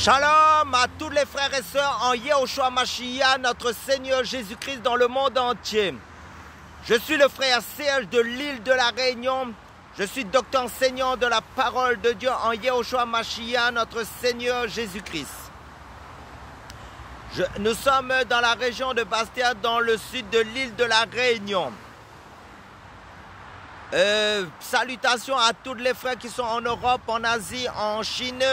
Shalom à tous les frères et sœurs en Yehoshua Mashiach, notre Seigneur Jésus-Christ dans le monde entier. Je suis le frère Serge de l'île de la Réunion. Je suis docteur enseignant de la parole de Dieu en Yehoshua Mashiach, notre Seigneur Jésus-Christ. Nous sommes dans la région de Bastia, dans le sud de l'île de la Réunion. Salutations à tous les frères qui sont en Europe, en Asie, en Chine,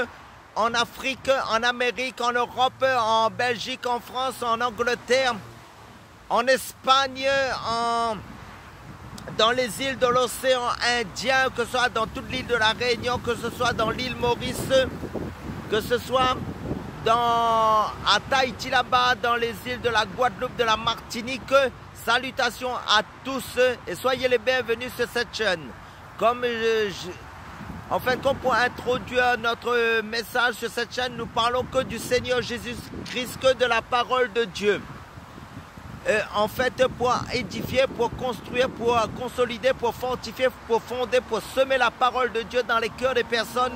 en Afrique, en Amérique, en Europe, en Belgique, en France, en Angleterre, en Espagne, dans les îles de l'océan Indien, que ce soit dans toute l'île de la Réunion, que ce soit dans l'île Maurice, que ce soit à Tahiti là-bas, dans les îles de la Guadeloupe, de la Martinique. Salutations à tous et soyez les bienvenus sur cette chaîne. Comme pour introduire notre message sur cette chaîne, nous parlons que du Seigneur Jésus-Christ, que de la parole de Dieu. Pour édifier, pour construire, pour consolider, pour fortifier, pour fonder, pour semer la parole de Dieu dans les cœurs des personnes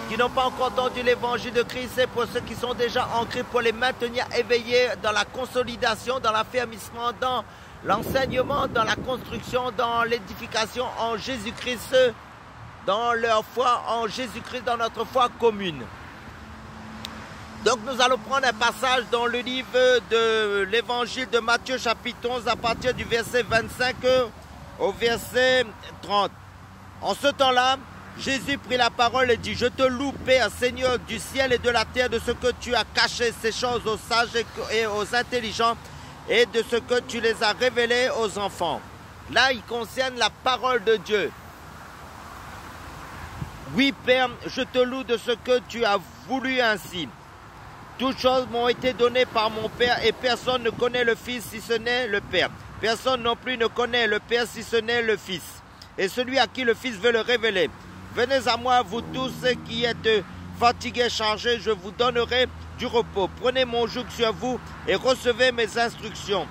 qui n'ont pas encore entendu l'évangile de Christ, et pour ceux qui sont déjà ancrés, pour les maintenir éveillés dans la consolidation, dans l'affermissement, dans l'enseignement, dans la construction, dans l'édification en Jésus-Christ, dans leur foi en Jésus-Christ, dans notre foi commune. Donc nous allons prendre un passage dans le livre de l'évangile de Matthieu chapitre 11 à partir du verset 25 au verset 30. En ce temps-là, Jésus prit la parole et dit: « Je te loue, Père, Seigneur du ciel et de la terre, de ce que tu as caché ces choses aux sages et aux intelligents, et de ce que tu les as révélées aux enfants. » Là, il concerne la parole de Dieu. « Oui, Père, je te loue de ce que tu as voulu ainsi. Toutes choses m'ont été données par mon Père, et personne ne connaît le Fils si ce n'est le Père. Personne non plus ne connaît le Père si ce n'est le Fils, et celui à qui le Fils veut le révéler. Venez à moi, vous tous qui êtes fatigués, chargés, je vous donnerai du repos. Prenez mon joug sur vous et recevez mes instructions,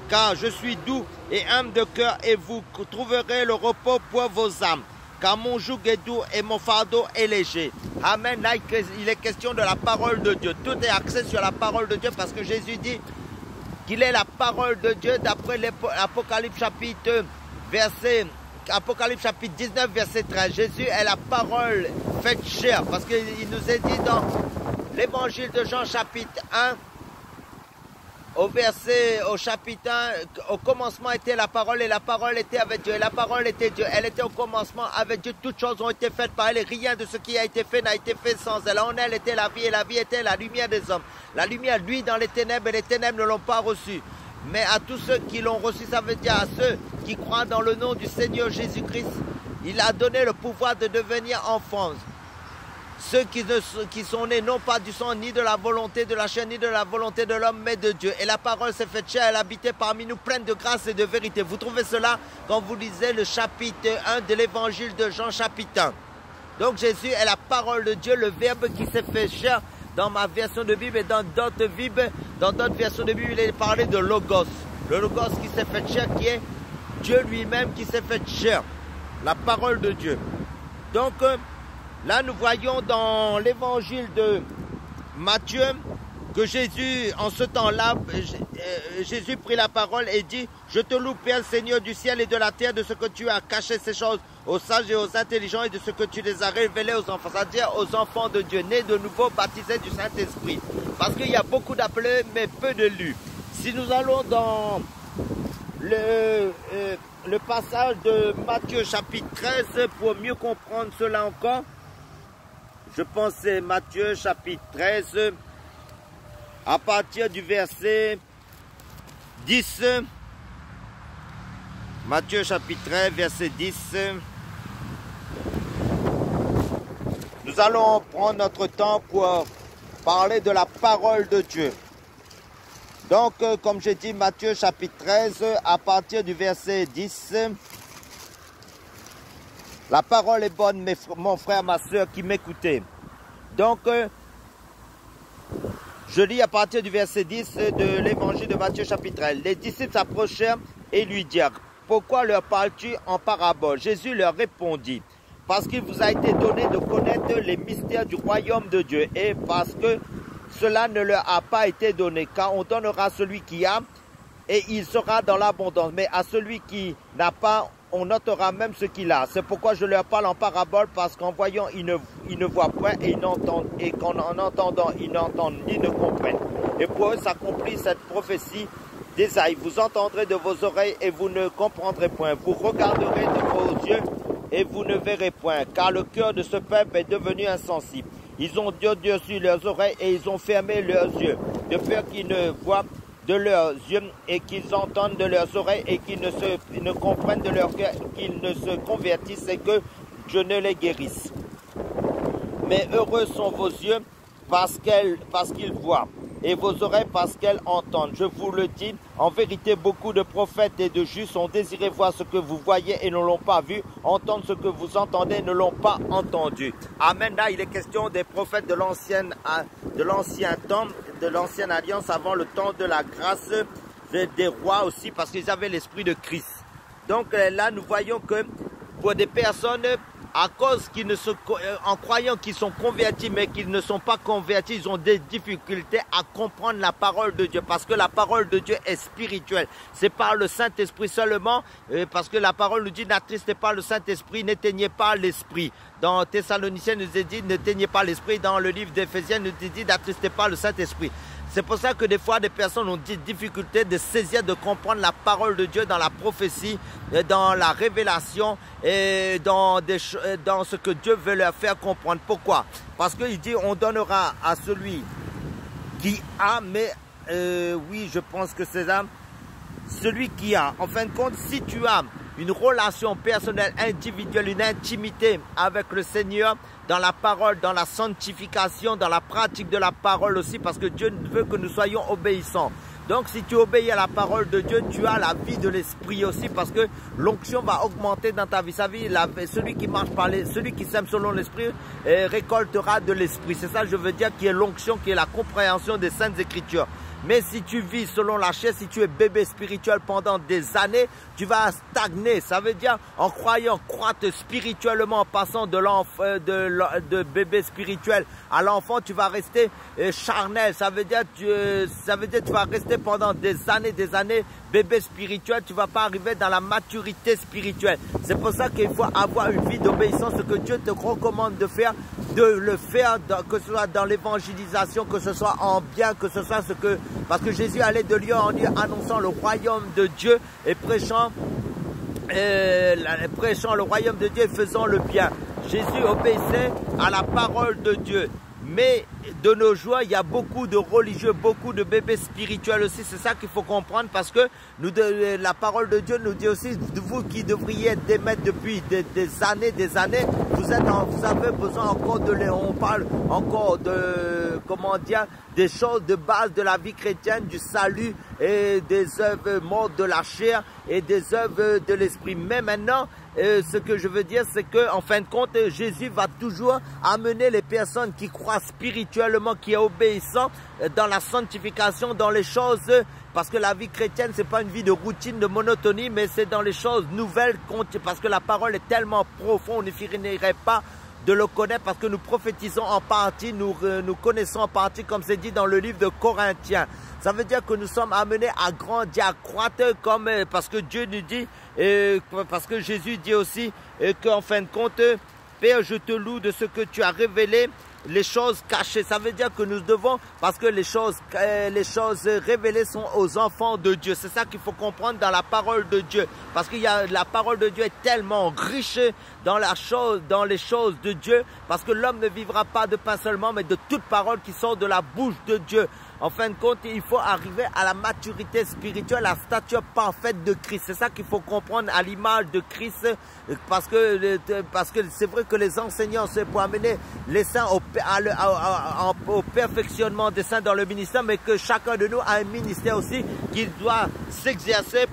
car je suis doux et humble de cœur, et vous trouverez le repos pour vos âmes. Car mon joug est doux et mon fardeau est léger. » Amen. Là, il est question de la parole de Dieu. Tout est axé sur la parole de Dieu, parce que Jésus dit qu'il est la parole de Dieu d'après l'Apocalypse chapitre 19, verset 13. Jésus est la parole faite chair, parce qu'il nous est dit dans l'évangile de Jean chapitre 1, au chapitre 1, au commencement était la parole, et la parole était avec Dieu, et la parole était Dieu. Elle était au commencement avec Dieu. Toutes choses ont été faites par elle, et rien de ce qui a été fait n'a été fait sans elle. En elle était la vie, et la vie était la lumière des hommes. La lumière, lui, dans les ténèbres, et les ténèbres ne l'ont pas reçue. Mais à tous ceux qui l'ont reçu, ça veut dire à ceux qui croient dans le nom du Seigneur Jésus-Christ, il a donné le pouvoir de devenir enfants. Ceux qui sont nés non pas du sang, ni de la volonté de la chair, ni de la volonté de l'homme, mais de Dieu. Et la parole s'est faite chair, elle habitait parmi nous, pleine de grâce et de vérité. Vous trouvez cela quand vous lisez le chapitre 1 de l'évangile de Jean chapitre 1. Donc Jésus est la parole de Dieu, le Verbe qui s'est fait chair. Dans ma version de Bible et dans d'autres versions de Bible, il est parlé de Logos. Le Logos qui s'est fait chair, qui est Dieu lui-même qui s'est fait chair. La parole de Dieu. Donc, là, nous voyons dans l'évangile de Matthieu que Jésus, en ce temps-là, Jésus prit la parole et dit: « Je te loue, Père, Seigneur du ciel et de la terre, de ce que tu as caché ces choses aux sages et aux intelligents, et de ce que tu les as révélés aux enfants. » C'est-à-dire aux enfants de Dieu, nés de nouveau, baptisés du Saint-Esprit. Parce qu'il y a beaucoup d'appelés, mais peu de lus. Si nous allons dans le passage de Matthieu chapitre 13, pour mieux comprendre cela encore, je pense que c'est Matthieu chapitre 13, à partir du verset 10. Matthieu chapitre 13, verset 10. Nous allons prendre notre temps pour parler de la parole de Dieu. Donc, comme j'ai dit, Matthieu chapitre 13, à partir du verset 10. La parole est bonne, mon frère, ma soeur qui m'écoutez. Donc, je lis à partir du verset 10 de l'évangile de Matthieu chapitre 13. Les disciples s'approchèrent et lui dirent: « Pourquoi leur parles-tu en parabole ?» Jésus leur répondit: « parce qu'il vous a été donné de connaître les mystères du royaume de Dieu et parce que cela ne leur a pas été donné, car on donnera à celui qui a et il sera dans l'abondance. Mais à celui qui n'a pas, on notera même ce qu'il a. C'est pourquoi je leur parle en parabole, parce qu'en voyant, ils ne voient point et ils n'entendent, et qu'en entendant, ils n'entendent ni ne comprennent. Et pour eux s'accomplit cette prophétie d'Ésaïe. Vous entendrez de vos oreilles et vous ne comprendrez point. Vous regarderez de vos yeux et vous ne verrez point, car le cœur de ce peuple est devenu insensible. Ils ont dessus leurs oreilles et ils ont fermé leurs yeux, de peur qu'ils ne voient de leurs yeux et qu'ils entendent de leurs oreilles et qu'ils ne comprennent de leur cœur, qu'ils ne se convertissent et que je ne les guérisse. Mais heureux sont vos yeux parce qu'ils voient et vos oreilles parce qu'elles entendent. Je vous le dis, en vérité, beaucoup de prophètes et de justes ont désiré voir ce que vous voyez et ne l'ont pas vu, entendre ce que vous entendez et ne l'ont pas entendu. Amen. Là, il est question des prophètes de l'ancien temps, de l'ancienne alliance, avant le temps de la grâce, des rois aussi, parce qu'ils avaient l'esprit de Christ. Donc là, nous voyons que pour des personnes, à cause qu'ils ne se, en croyant qu'ils sont convertis, mais qu'ils ne sont pas convertis, ils ont des difficultés à comprendre la parole de Dieu. Parce que la parole de Dieu est spirituelle. C'est par le Saint-Esprit seulement, parce que la parole nous dit, n'attristez pas le Saint-Esprit, n'éteignez pas l'Esprit. Dans Thessaloniciens, nous est dit, n'éteignez pas l'Esprit. Dans le livre d'Éphésiens, nous est dit, n'attristez pas le Saint-Esprit. C'est pour ça que des fois, des personnes ont des difficultés de saisir, de comprendre la parole de Dieu dans la prophétie, dans la révélation et dans ce que Dieu veut leur faire comprendre. Pourquoi? Parce qu'il dit, on donnera à celui qui a, mais oui, je pense que c'est ça, celui qui a. En fin de compte, si tu as une relation personnelle, individuelle, une intimité avec le Seigneur, dans la parole, dans la sanctification, dans la pratique de la parole aussi, parce que Dieu veut que nous soyons obéissants. Donc si tu obéis à la parole de Dieu, tu as la vie de l'esprit aussi, parce que l'onction va augmenter dans ta vie. Celui qui marche par celui qui sème selon l'esprit récoltera de l'esprit. C'est ça, je veux dire, qui est l'onction, qui est la compréhension des Saintes Écritures. Mais si tu vis selon la chair, si tu es bébé spirituel pendant des années, tu vas stagner. Ça veut dire, en croyant, croître spirituellement, en passant de bébé spirituel à l'enfant, tu vas rester charnel. Ça veut dire, tu vas rester pendant des années, bébé spirituel. Tu ne vas pas arriver dans la maturité spirituelle. C'est pour ça qu'il faut avoir une vie d'obéissance. Ce que Dieu te recommande de faire, de le faire, que ce soit dans l'évangélisation, que ce soit en bien, que ce soit ce que... Parce que Jésus allait de lieu en lieu annonçant le royaume de Dieu et prêchant le royaume de Dieu et faisant le bien. Jésus obéissait à la parole de Dieu. Mais de nos jours, il y a beaucoup de religieux, beaucoup de bébés spirituels aussi. C'est ça qu'il faut comprendre, parce que la parole de Dieu nous dit aussi, vous qui devriez être des maîtres depuis des années, vous avez besoin encore on parle encore de, comment dire, des choses de base de la vie chrétienne, du salut et des œuvres mortes de la chair et des œuvres de l'esprit. Mais maintenant, ce que je veux dire, c'est que en fin de compte, Jésus va toujours amener les personnes qui croient spirituellement, qui est obéissant dans la sanctification, dans les choses, parce que la vie chrétienne, c'est pas une vie de routine, de monotonie, mais c'est dans les choses nouvelles, parce que la parole est tellement profonde, on ne finirait pas de le connaître, parce que nous prophétisons en partie, nous connaissons en partie, comme c'est dit dans le livre de Corinthiens. Ça veut dire que nous sommes amenés à grandir, à croître, parce que Dieu nous dit, parce que Jésus dit aussi qu'en fin de compte, Père, je te loue de ce que tu as révélé, les choses cachées. Ça veut dire que nous devons, parce que les choses révélées sont aux enfants de Dieu. C'est ça qu'il faut comprendre dans la parole de Dieu. Parce que la parole de Dieu est tellement riche dans les choses de Dieu. Parce que l'homme ne vivra pas de pain seulement, mais de toute parole qui sort de la bouche de Dieu. En fin de compte, il faut arriver à la maturité spirituelle, à la stature parfaite de Christ. C'est ça qu'il faut comprendre, à l'image de Christ, parce que c'est vrai que les enseignants, c'est pour amener les saints au perfectionnement des saints dans le ministère, mais que chacun de nous a un ministère aussi qu'il doit s'exercer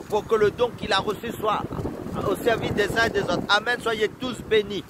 pour que le don qu'il a reçu soit au service des uns et des autres. Amen. Soyez tous bénis.